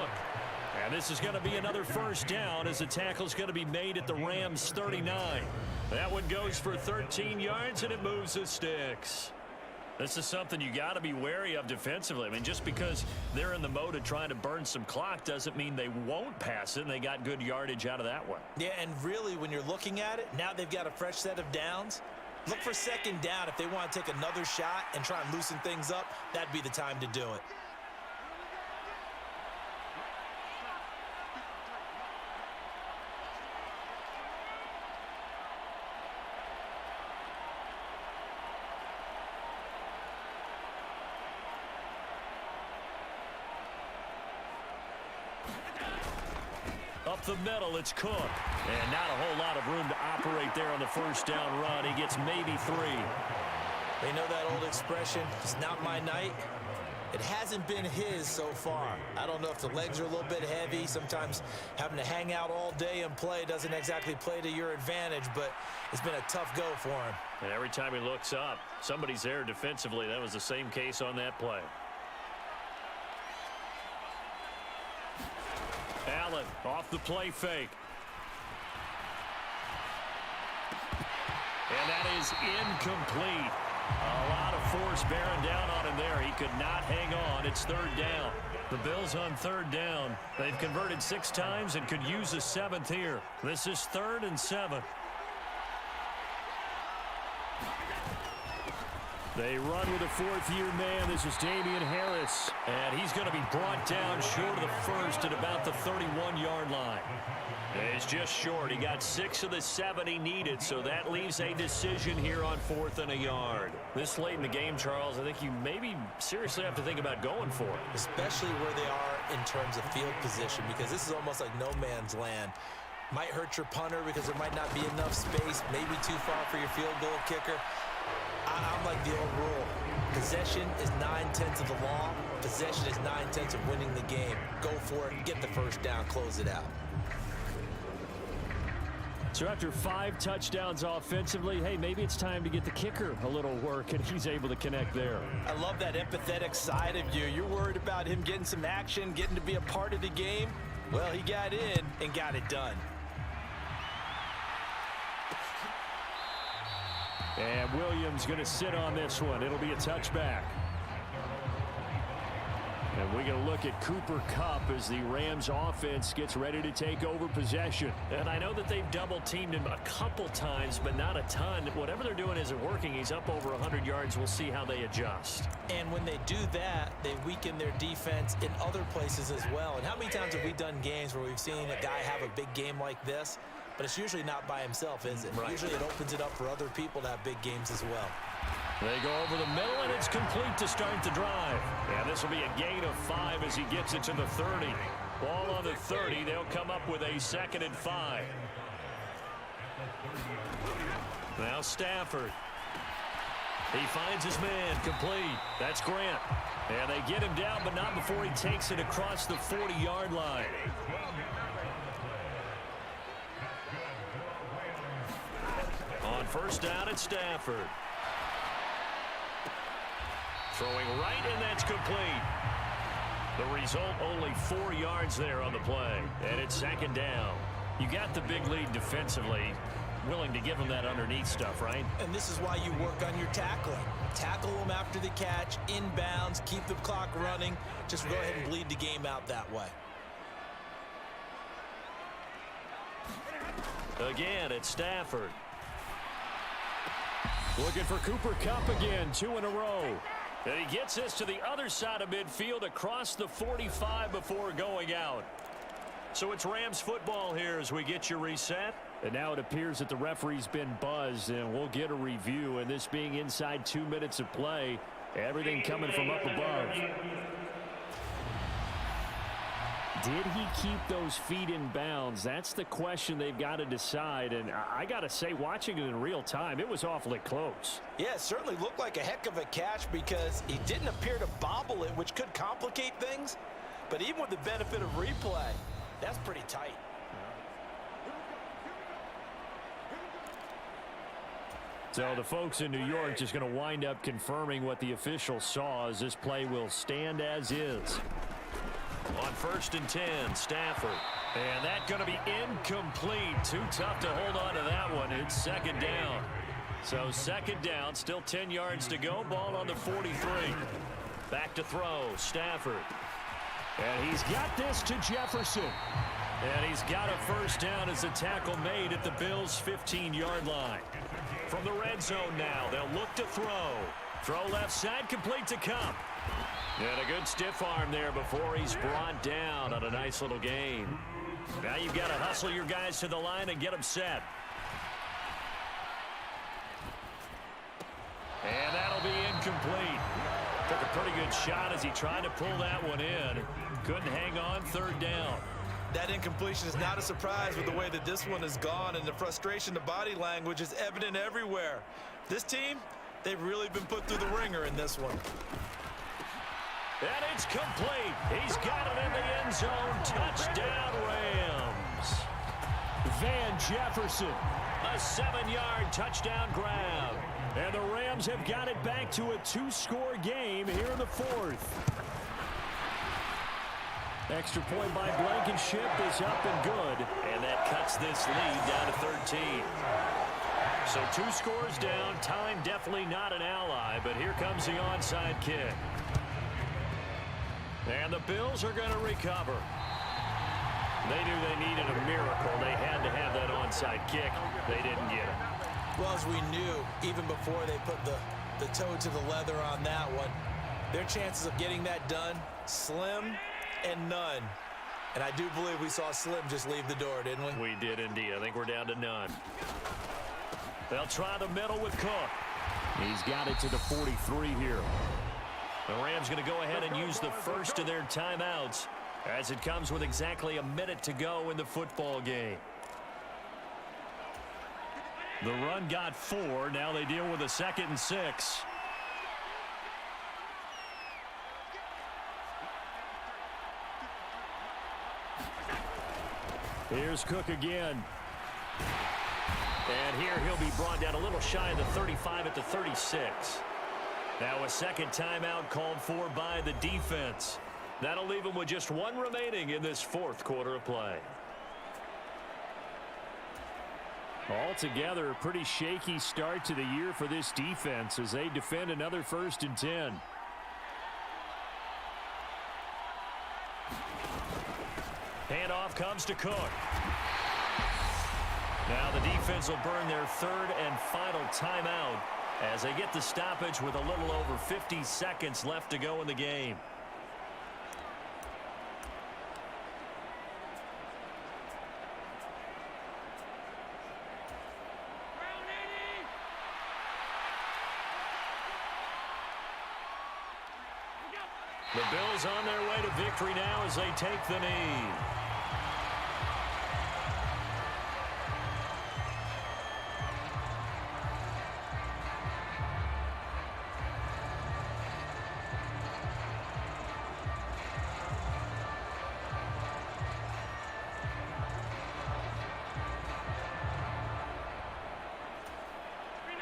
And this is going to be another first down as the tackle's going to be made at the Rams' 39. That one goes for 13 yards, and it moves the sticks. This is something you got to be wary of defensively. I mean, just because they're in the mode of trying to burn some clock doesn't mean they won't pass it, and they got good yardage out of that one. Yeah, and really, when you're looking at it, now they've got a fresh set of downs. Look for 2nd down. If they want to take another shot and try and loosen things up, that'd be the time to do it. Up the middle, it's Cook. And not a whole lot of room to operate there on the first down run. He gets maybe 3. They know that old expression, it's not my night. It hasn't been his so far. I don't know if the legs are a little bit heavy. Sometimes having to hang out all day and play doesn't exactly play to your advantage, but it's been a tough go for him. And every time he looks up, somebody's there defensively. That was the same case on that play. Allen off the play fake. And that is incomplete. A lot of force bearing down on him there. He could not hang on. It's 3rd down. The Bills on 3rd down. They've converted 6 times and could use a 7th here. This is 3rd and 7. They run with a 4th-year man. This is Damian Harris. And he's going to be brought down short of the first at about the 31-yard line. It's just short. He got 6 of the 7 he needed, so that leaves a decision here on 4th and a yard. This late in the game, Charles, I think you maybe seriously have to think about going for it. Especially where they are in terms of field position, because this is almost like no man's land. Might hurt your punter because there might not be enough space, maybe too far for your field goal kicker. I'm like the old rule. Possession is 9/10 of the law. Possession is 9/10 of winning the game. Go for it, get the first down, close it out. So after 5 touchdowns offensively, hey, maybe it's time to get the kicker a little work, and he's able to connect there. I love that empathetic side of you. You're worried about him getting some action, getting to be a part of the game. Well, he got in and got it done. And Williams going to sit on this one. It'll be a touchback. And we're going to look at Cooper Kupp as the Rams offense gets ready to take over possession. And I know that they've double-teamed him a couple times, but not a ton. Whatever they're doing isn't working. He's up over 100 yards. We'll see how they adjust. And when they do that, they weaken their defense in other places as well. And how many times have we done games where we've seen a guy have a big game like this? But it's usually not by himself, is it? Right. Usually it opens it up for other people to have big games as well. They go over the middle, and it's complete to start the drive. And this will be a gain of 5 as he gets it to the 30. Ball on the 30. They'll come up with a 2nd and 5. Now Stafford. He finds his man, complete. That's Grant. And they get him down, but not before he takes it across the 40-yard line. On first down, it's Stafford. Throwing right, and that's complete. The result, only 4 yards there on the play. And it's 2nd down. You got the big lead defensively. Willing to give them that underneath stuff, right? And this is why you work on your tackling. Tackle them after the catch, inbounds, keep the clock running. Just go ahead and bleed the game out that way. Again, it's Stafford. Looking for Cooper Kupp again, 2 in a row. And he gets this to the other side of midfield across the 45 before going out. So it's Rams football here as we get your reset. And now it appears that the referee's been buzzed, and we'll get a review. And this being inside 2 minutes of play, everything coming from up above. Did he keep those feet in bounds? That's the question they've got to decide. And I got to say, watching it in real time, it was awfully close. Yeah, it certainly looked like a heck of a catch because he didn't appear to bobble it, which could complicate things. But even with the benefit of replay, that's pretty tight. So the folks in New York just going to wind up confirming what the official saw as this play will stand as is. On 1st and 10, Stafford. And that's going to be incomplete. Too tough to hold on to that one. It's 2nd down. So 2nd down, still 10 yards to go. Ball on the 43. Back to throw, Stafford. And he's got this to Jefferson. And he's got a first down as the tackle made at the Bills' 15-yard line. From the red zone now, they'll look to throw. Throw left side, complete to Kupp. And a good stiff arm there before he's brought down on a nice little gain. Now you've got to hustle your guys to the line and get them set. And that'll be incomplete. Took a pretty good shot as he tried to pull that one in. Couldn't hang on, 3rd down. That incompletion is not a surprise with the way that this one has gone, and the frustration, the body language is evident everywhere. This team, they've really been put through the ringer in this one. And it's complete. He's got it in the end zone. Touchdown, Rams. Van Jefferson, a 7-yard touchdown grab. And the Rams have got it back to a 2-score game here in the fourth. Extra point by Blankenship is up and good. And that cuts this lead down to 13. So 2 scores down. Time definitely not an ally, but here comes the onside kick. And the Bills are going to recover. They knew they needed a miracle. They had to have that onside kick. They didn't get it. Well, as we knew, even before they put the toe to the leather on that one, their chances of getting that done, slim and none. And I do believe we saw Slim just leave the door, didn't we? We did indeed. I think we're down to none. They'll try the middle with Cook. He's got it to the 43 here. The Rams going to go ahead and use the first of their timeouts as it comes with exactly a minute to go in the football game. The run got 4. Now they deal with a 2nd and 6. Here's Cook again. And here he'll be brought down a little shy of the 35 at the 36. Now a second timeout called for by the defense. That'll leave him with just 1 remaining in this fourth quarter of play. Altogether, a pretty shaky start to the year for this defense as they defend another 1st and 10. Handoff comes to Cook. Now the defense will burn their 3rd and final timeout as they get the stoppage with a little over 50 seconds left to go in the game. The Bills on their way to victory now as they take the knee.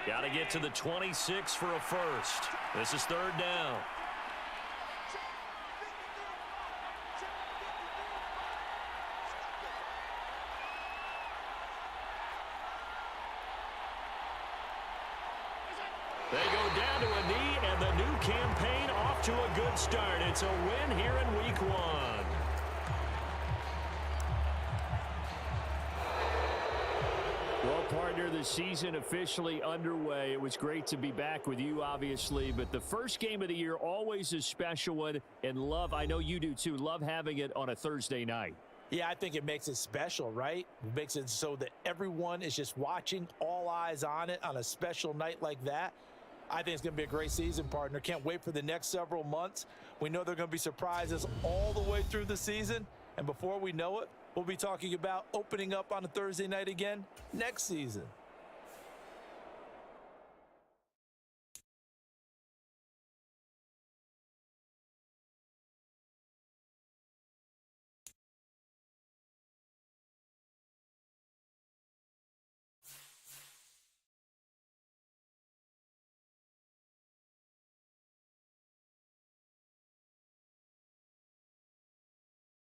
Got to get to the 26 for a first. This is 3rd down. They go down to a knee, and the new campaign off to a good start. It's a win here in Week 1. Well, partner, the season officially underway. It was great to be back with you, obviously, but the first game of the year always a special one, and love, I know you do too, love having it on a Thursday night. Yeah, I think it makes it special, right? It makes it so that everyone is just watching, all eyes on it on a special night like that. I think it's going to be a great season, partner. Can't wait for the next several months. We know there are going to be surprises all the way through the season. And before we know it, we'll be talking about opening up on a Thursday night again next season.